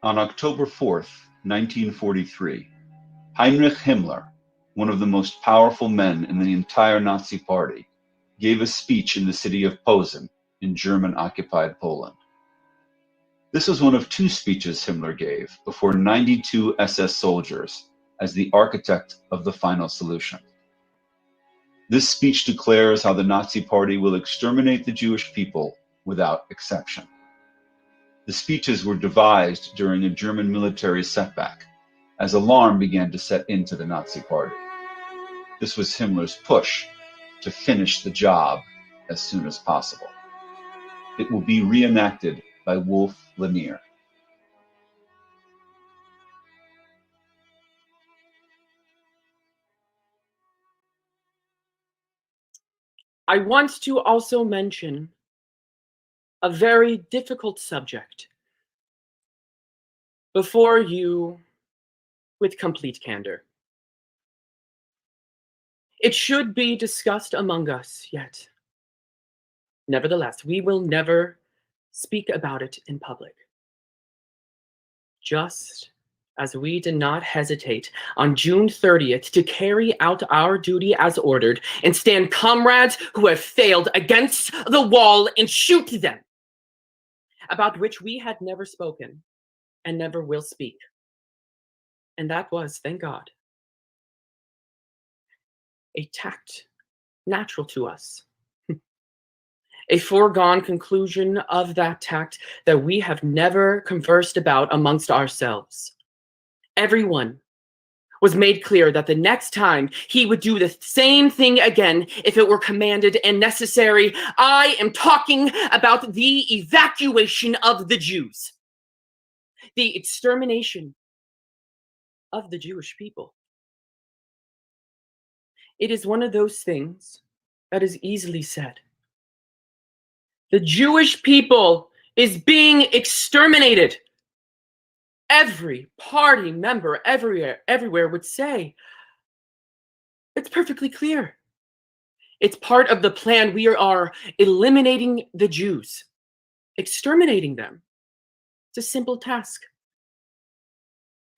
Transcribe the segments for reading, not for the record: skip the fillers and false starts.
On October 4th, 1943, Heinrich Himmler, one of the most powerful men in the entire Nazi Party, gave a speech in the city of Posen in German-occupied Poland. This was one of two speeches Himmler gave before 92 SS soldiers as the architect of the final solution. This speech declares how the Nazi Party will exterminate the Jewish people without exception. The speeches were devised during a German military setback, as alarm began to set into the Nazi Party. This was Himmler's push to finish the job as soon as possible. It will be reenacted by Wolf Lanier. I want to also mention a very difficult subject before you with complete candor. It should be discussed among us, yet nevertheless, we will never speak about it in public. Just as we did not hesitate on June 30th to carry out our duty as ordered and stand comrades who have failed against the wall and shoot them, about which we had never spoken and never will speak. And that was, thank God, a tact natural to us. A foregone conclusion of that tact that we have never conversed about amongst ourselves. Everyone was made clear that the next time he would do the same thing again if it were commanded and necessary. I am talking about the evacuation of the Jews, the extermination of the Jewish people. It is one of those things that is easily said. The Jewish people is being exterminated. Every party member everywhere would say, it's perfectly clear. It's part of the plan. We are eliminating the Jews, exterminating them. It's a simple task.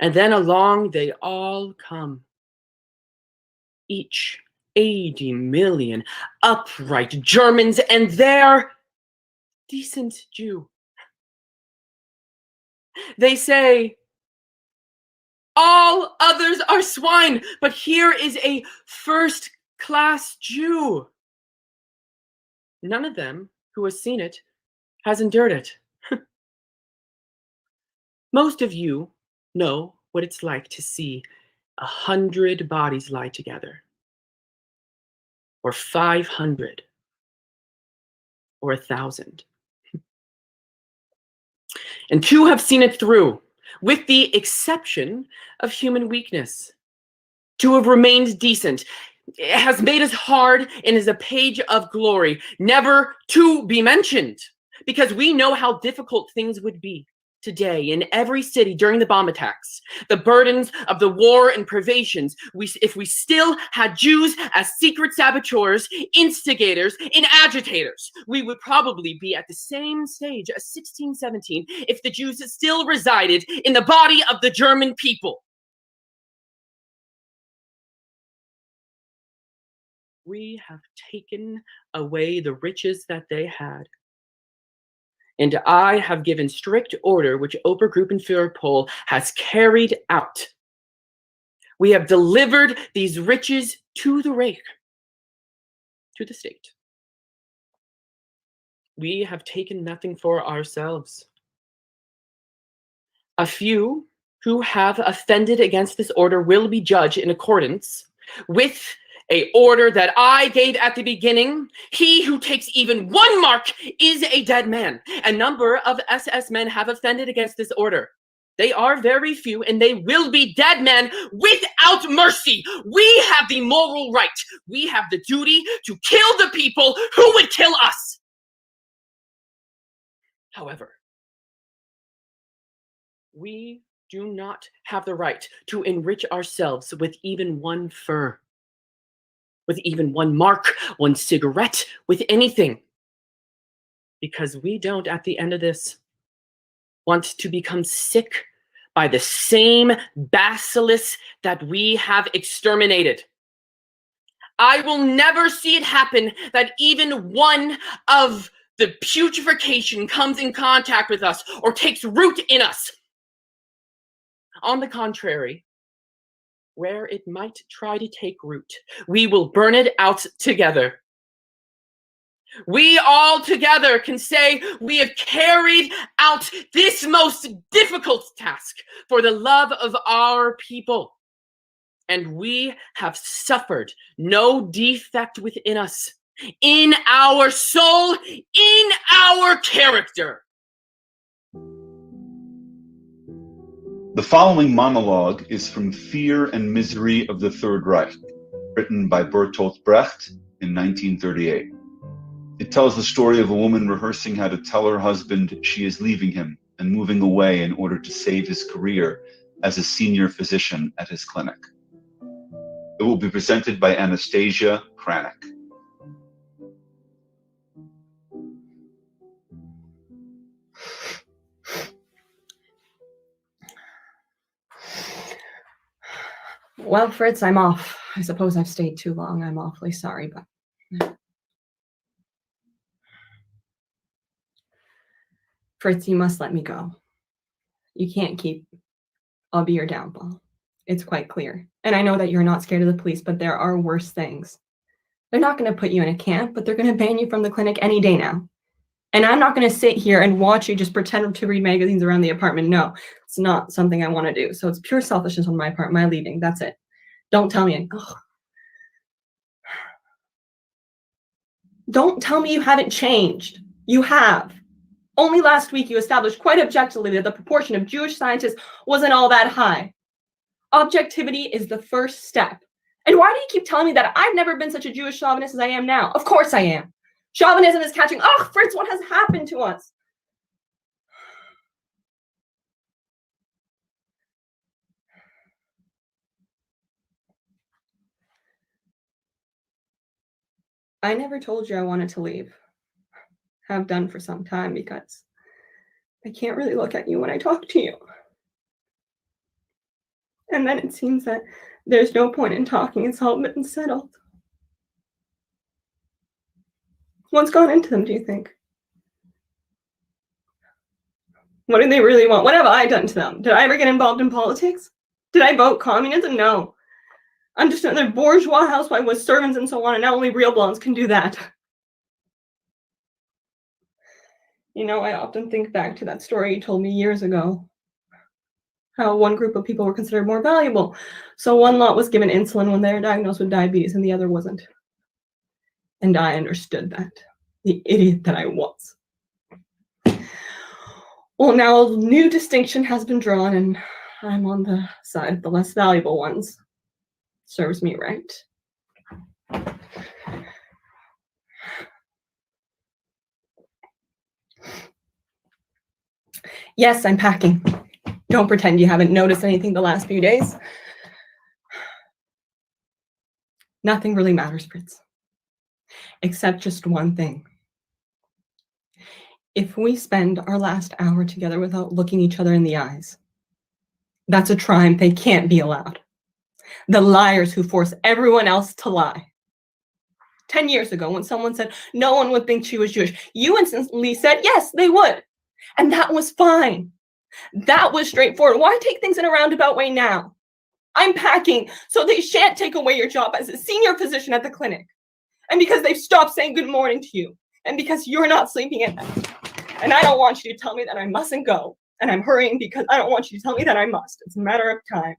And then along they all come. Each 80 million upright Germans and their decent Jew. They say, all others are swine, but here is a first-class Jew. None of them who has seen it has endured it. Most of you know what it's like to see 100 bodies lie together, or 500, or 1,000. And two have seen it through, with the exception of human weakness. To have remained decent. It has made us hard and is a page of glory, never to be mentioned, because we know how difficult things would be today in every city during the bomb attacks, the burdens of the war and privations. If we still had Jews as secret saboteurs, instigators, and agitators, we would probably be at the same stage as 1617 if the Jews still resided in the body of the German people. We have taken away the riches that they had. And I have given strict order, which Obergruppenführer Pohl has carried out. We have delivered these riches to the Reich, to the state. We have taken nothing for ourselves. A few who have offended against this order will be judged in accordance with an order that I gave at the beginning. He who takes even one mark is a dead man. A number of SS men have offended against this order. They are very few, and they will be dead men without mercy. We have the moral right. We have the duty to kill the people who would kill us. However, we do not have the right to enrich ourselves with even one fur, with even one mark, one cigarette, with anything. Because we don't, at the end of this, want to become sick by the same basilisks that we have exterminated. I will never see it happen that even one of the putrefaction comes in contact with us or takes root in us. On the contrary, where it might try to take root, we will burn it out together. We all together can say we have carried out this most difficult task for the love of our people. And we have suffered no defect within us, in our soul, in our character. The following monologue is from Fear and Misery of the Third Reich, written by Bertolt Brecht in 1938. It tells the story of a woman rehearsing how to tell her husband she is leaving him and moving away in order to save his career as a senior physician at his clinic. It will be presented by Anastasia Kranik. Well, Fritz, I'm off. I suppose I've stayed too long. I'm awfully sorry, but... Fritz, you must let me go. You can't keep... I'll be your downfall. It's quite clear. And I know that you're not scared of the police, but there are worse things. They're not going to put you in a camp, but they're going to ban you from the clinic any day now. And I'm not going to sit here and watch you just pretend to read magazines around the apartment. No, it's not something I want to do. So it's pure selfishness on my part, my leaving. That's it. Don't tell me. Don't tell me you haven't changed. You have. Only last week you established quite objectively that the proportion of Jewish scientists wasn't all that high. Objectivity is the first step. And why do you keep telling me that I've never been such a Jewish chauvinist as I am now? Of course I am. Chauvinism is catching. Oh, Fritz, what has happened to us? I never told you I wanted to leave. Have done for some time because I can't really look at you when I talk to you. And then it seems that there's no point in talking. It's all been settled. What's gone into them, do you think? What do they really want? What have I done to them? Did I ever get involved in politics? Did I vote communism? No. I'm just another bourgeois housewife with servants and so on, and now only real blondes can do that. You know, I often think back to that story you told me years ago. How one group of people were considered more valuable. So one lot was given insulin when they were diagnosed with diabetes and the other wasn't. And I understood that. The idiot that I was. Well, now a new distinction has been drawn and I'm on the side of the less valuable ones. Serves me right. Yes, I'm packing. Don't pretend you haven't noticed anything the last few days. Nothing really matters, Fritz. Except just one thing. If we spend our last hour together without looking each other in the eyes, that's a crime. They can't be allowed. The liars who force everyone else to lie. 10 years ago, when someone said no one would think she was Jewish, you instantly said, yes, they would. And that was fine. That was straightforward. Why take things in a roundabout way now? I'm packing so they shan't take away your job as a senior physician at the clinic. And because they've stopped saying good morning to you. And because you're not sleeping at night. And I don't want you to tell me that I mustn't go. And I'm hurrying because I don't want you to tell me that I must. It's a matter of time.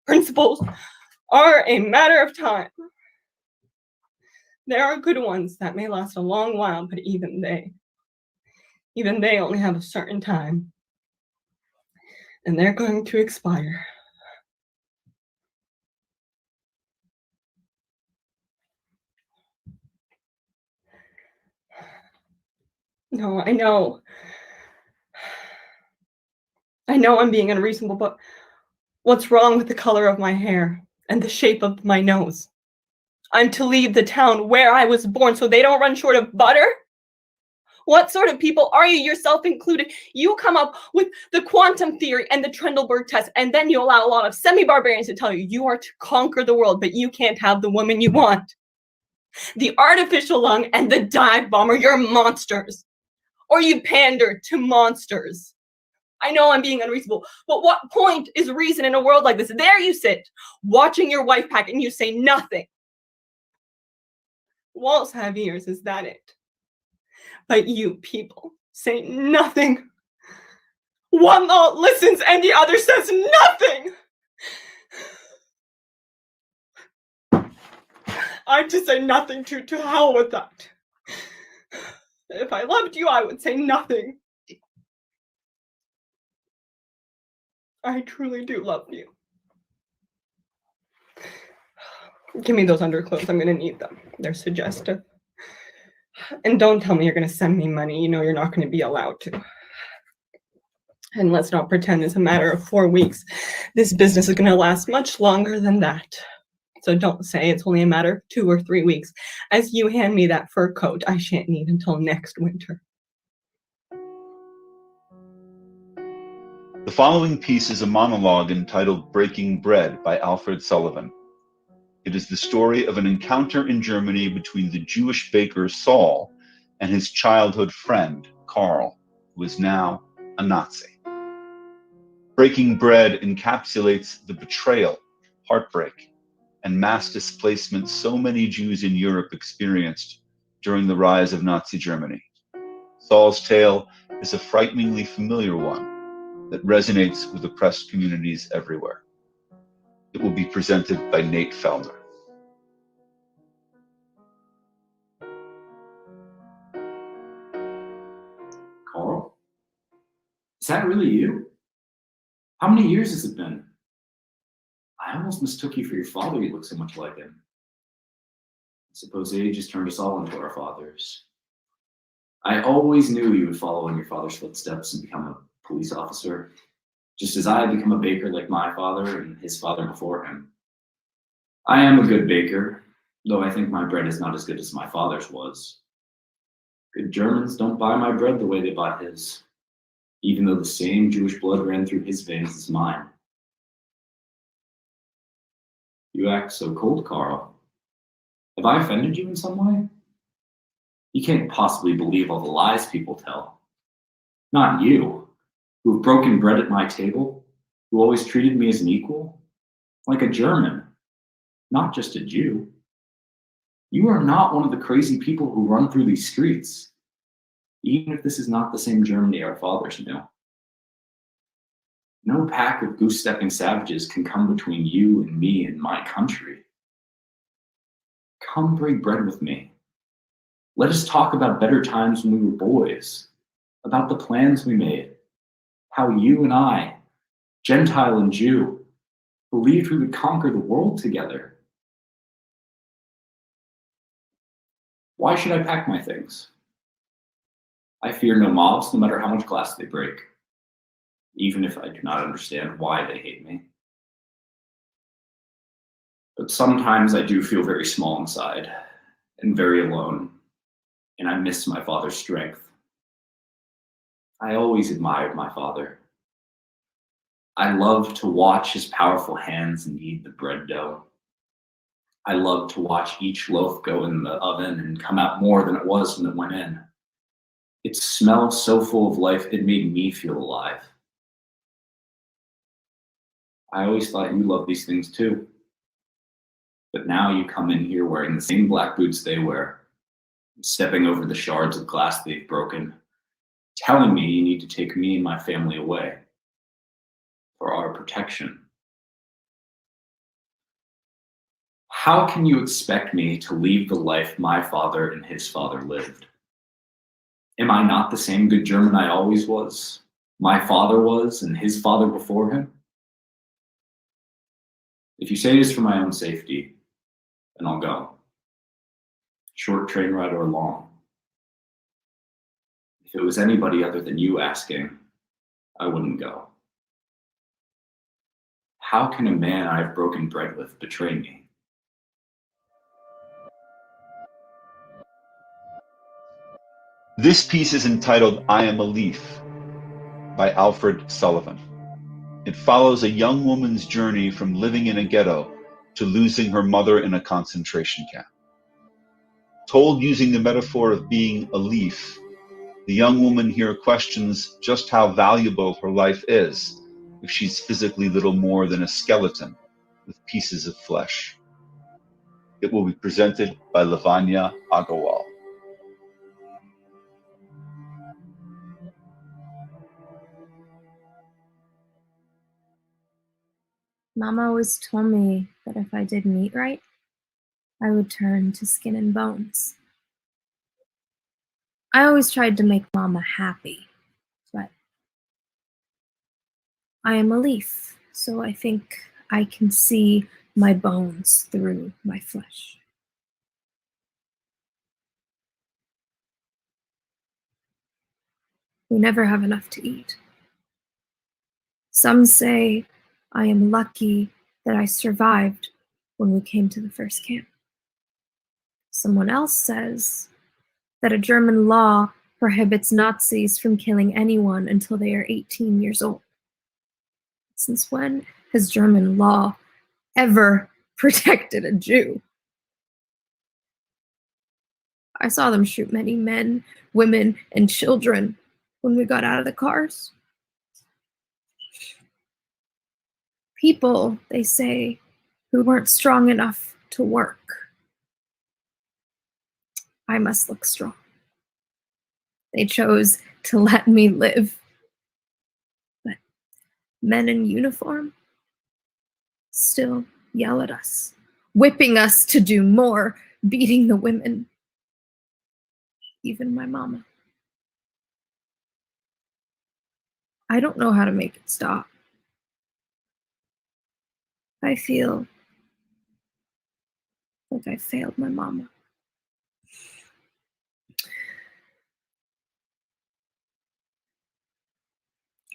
Principles are a matter of time. There are good ones that may last a long while, but even they only have a certain time. And they're going to expire. No, I know. I know I'm being unreasonable, but what's wrong with the color of my hair and the shape of my nose? I'm to leave the town where I was born so they don't run short of butter? What sort of people are you, yourself included? You come up with the quantum theory and the Trendelenburg test, and then you allow a lot of semi-barbarians to tell you you are to conquer the world, but you can't have the woman you want. The artificial lung and the dive bomber, you're monsters. Or you pander to monsters. I know I'm being unreasonable, but what point is reason in a world like this? There you sit, watching your wife pack, and you say nothing. Walls have ears, is that it? But you people say nothing. One all listens and the other says nothing. I'm to say nothing to hell with that. If I loved you, I would say nothing. I truly do love you. Give me those underclothes. I'm going to need them. They're suggestive. And don't tell me you're going to send me money. You know you're not going to be allowed to. And let's not pretend it's a matter of 4 weeks. This business is going to last much longer than that. So don't say it's only a matter of 2 or 3 weeks. As you hand me that fur coat, I shan't need until next winter. The following piece is a monologue entitled Breaking Bread by Alfred Sullivan. It is the story of an encounter in Germany between the Jewish baker Saul and his childhood friend, Karl, who is now a Nazi. Breaking Bread encapsulates the betrayal, heartbreak, and mass displacement so many Jews in Europe experienced during the rise of Nazi Germany. Saul's tale is a frighteningly familiar one that resonates with oppressed communities everywhere. It will be presented by Nate Fellner. Carl? Is that really you? How many years has it been? I almost mistook you for your father. You look so much like him. I suppose age has turned us all into our fathers. I always knew you would follow in your father's footsteps and become a police officer, just as I had become a baker like my father and his father before him. I am a good baker, though I think my bread is not as good as my father's was. Good Germans don't buy my bread the way they bought his, even though the same Jewish blood ran through his veins as mine. You act so cold, Carl. Have I offended you in some way? You can't possibly believe all the lies people tell. Not you, who have broken bread at my table, who always treated me as an equal, like a German, not just a Jew. You are not one of the crazy people who run through these streets, even if this is not the same Germany our fathers knew. No pack of goose-stepping savages can come between you and me and my country. Come break bread with me. Let us talk about better times when we were boys, about the plans we made, how you and I, Gentile and Jew, believed we would conquer the world together. Why should I pack my things? I fear no mobs, no matter how much glass they break, even if I do not understand why they hate me. But sometimes I do feel very small inside and very alone, and I miss my father's strength. I always admired my father. I loved to watch his powerful hands knead the bread dough. I loved to watch each loaf go in the oven and come out more than it was when it went in. It smelled so full of life, it made me feel alive. I always thought you loved these things too. But now you come in here wearing the same black boots they wear, stepping over the shards of glass they've broken, telling me you need to take me and my family away for our protection. How can you expect me to leave the life my father and his father lived? Am I not the same good German I always was? My father was, and his father before him? If you say it is for my own safety, then I'll go. Short train ride or long. If it was anybody other than you asking, I wouldn't go. How can a man I've broken bread with betray me? This piece is entitled I Am a Leaf by Alfred Sullivan. It follows a young woman's journey from living in a ghetto to losing her mother in a concentration camp. Told using the metaphor of being a leaf, the young woman here questions just how valuable her life is if she's physically little more than a skeleton with pieces of flesh. It will be presented by Lavanya Agarwal. Mama always told me that if I didn't eat right, I would turn to skin and bones. I always tried to make Mama happy, but I am a leaf, so I think I can see my bones through my flesh. We never have enough to eat. Some say I am lucky that I survived when we came to the first camp. Someone else says that a German law prohibits Nazis from killing anyone until they are 18 years old. Since when has German law ever protected a Jew? I saw them shoot many men, women, and children when we got out of the cars. People, they say, who weren't strong enough to work. I must look strong. They chose to let me live. But men in uniform still yell at us, whipping us to do more, beating the women, even my mama. I don't know how to make it stop. I feel like I failed my mama.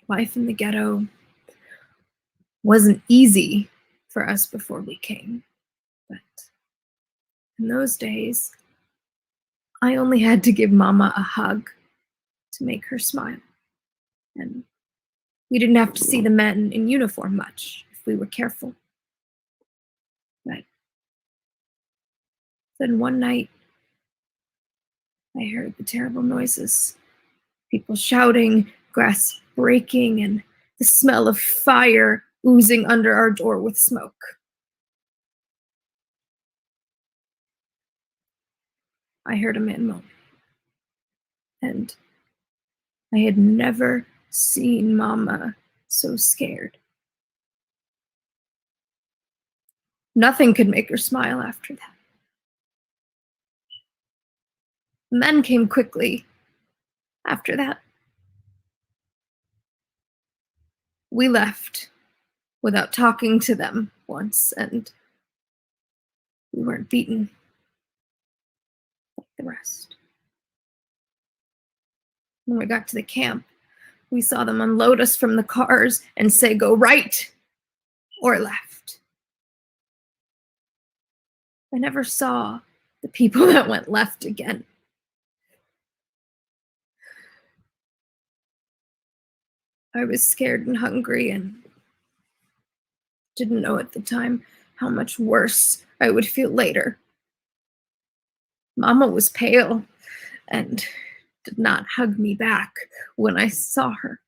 Life in the ghetto wasn't easy for us before we came, but in those days, I only had to give Mama a hug to make her smile. And we didn't have to see the men in uniform much if we were careful. But then one night, I heard the terrible noises. People shouting, grass breaking, and the smell of fire oozing under our door with smoke. I heard a man moan. And I had never seen Mama so scared. Nothing could make her smile after that. Men came quickly after that. We left without talking to them once, and we weren't beaten like the rest. When we got to the camp, we saw them unload us from the cars and say, go right or left. I never saw the people that went left again. I was scared and hungry and didn't know at the time how much worse I would feel later. Mama was pale and did not hug me back when I saw her.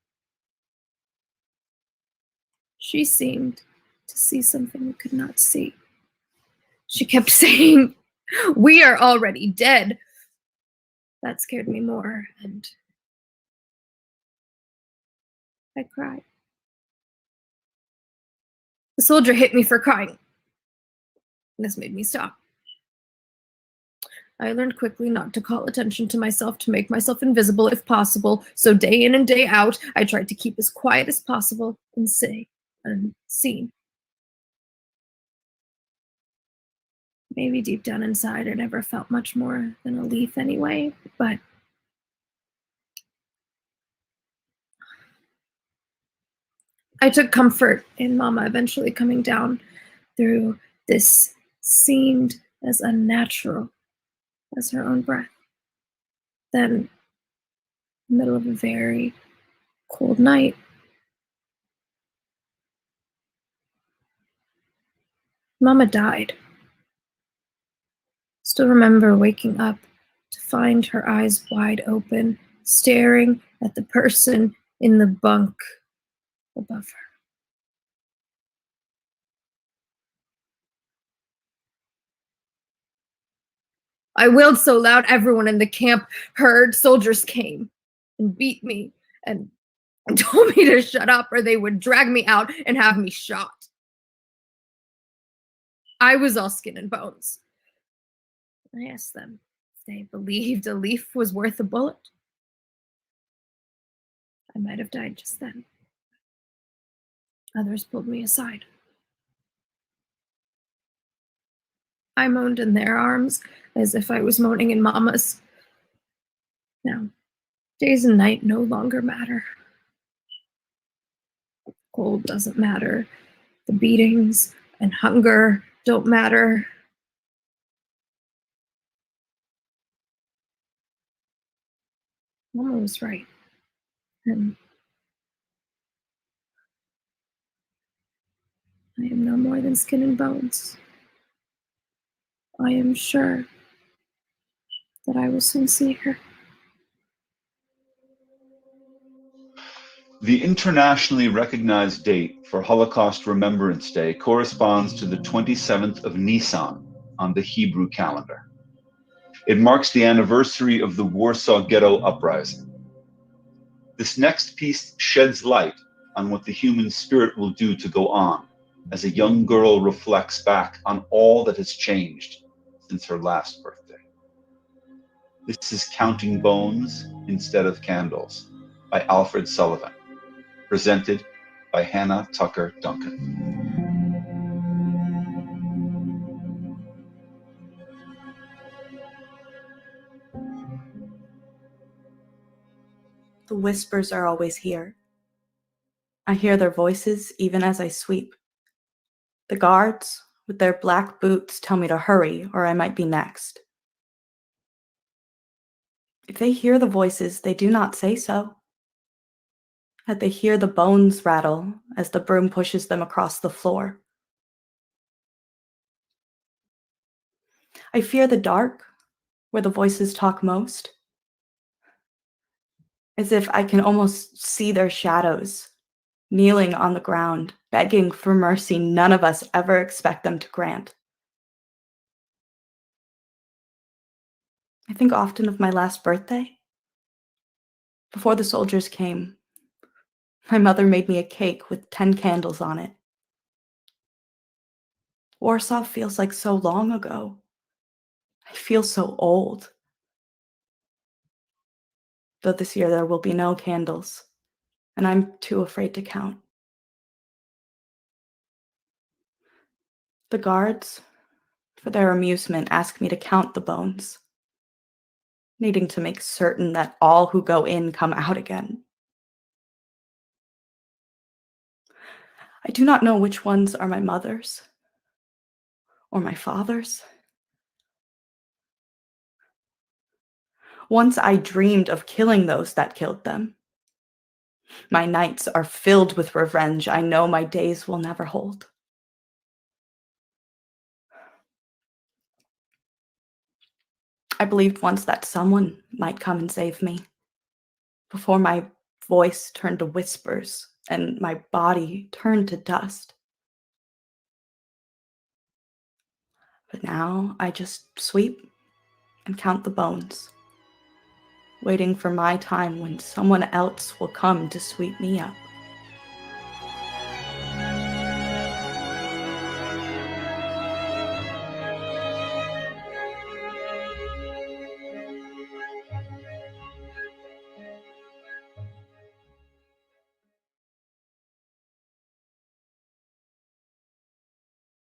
She seemed to see something we could not see. She kept saying, we are already dead. That scared me more, and I cried. The soldier hit me for crying. This made me stop. I learned quickly not to call attention to myself, to make myself invisible if possible, so day in and day out, I tried to keep as quiet as possible and say unseen. Maybe deep down inside, I never felt much more than a leaf anyway, but I took comfort in Mama eventually coming down through this seemed as unnatural as her own breath. Then in the middle of a very cold night. Mama died. Still remember waking up to find her eyes wide open, staring at the person in the bunk above her. I wailed so loud everyone in the camp heard. Soldiers came and beat me and told me to shut up or they would drag me out and have me shot. I was all skin and bones. I asked them if they believed a leaf was worth a bullet. I might have died just then. Others pulled me aside. I moaned in their arms as if I was moaning in Mama's. Now, days and night no longer matter. Cold doesn't matter. The beatings and hunger don't matter. Mama was right. And I am no more than skin and bones. I am sure that I was sincere. The internationally recognized date for Holocaust Remembrance Day corresponds to the 27th of Nisan on the Hebrew calendar. It marks the anniversary of the Warsaw Ghetto Uprising. This next piece sheds light on what the human spirit will do to go on as a young girl reflects back on all that has changed since her last birthday. This is Counting Bones Instead of Candles by Alfred Sullivan, presented by Hannah Tucker Duncan. The whispers are always here. I hear their voices even as I sweep. The guards, with their black boots, tell me to hurry or I might be next. If they hear the voices, they do not say so. That they hear the bones rattle as the broom pushes them across the floor. I fear the dark, where the voices talk most. As if I can almost see their shadows, kneeling on the ground, begging for mercy none of us ever expect them to grant. I think often of my last birthday. Before the soldiers came, my mother made me a cake with 10 candles on it. Warsaw feels like so long ago. I feel so old. Though this year there will be no candles, and I'm too afraid to count. The guards, for their amusement, ask me to count the bones, needing to make certain that all who go in come out again. I do not know which ones are my mother's or my father's. Once I dreamed of killing those that killed them. My nights are filled with revenge I know my days will never hold. I believed once that someone might come and save me, before my voice turned to whispers and my body turned to dust. But now I just sweep and count the bones, waiting for my time when someone else will come to sweep me up.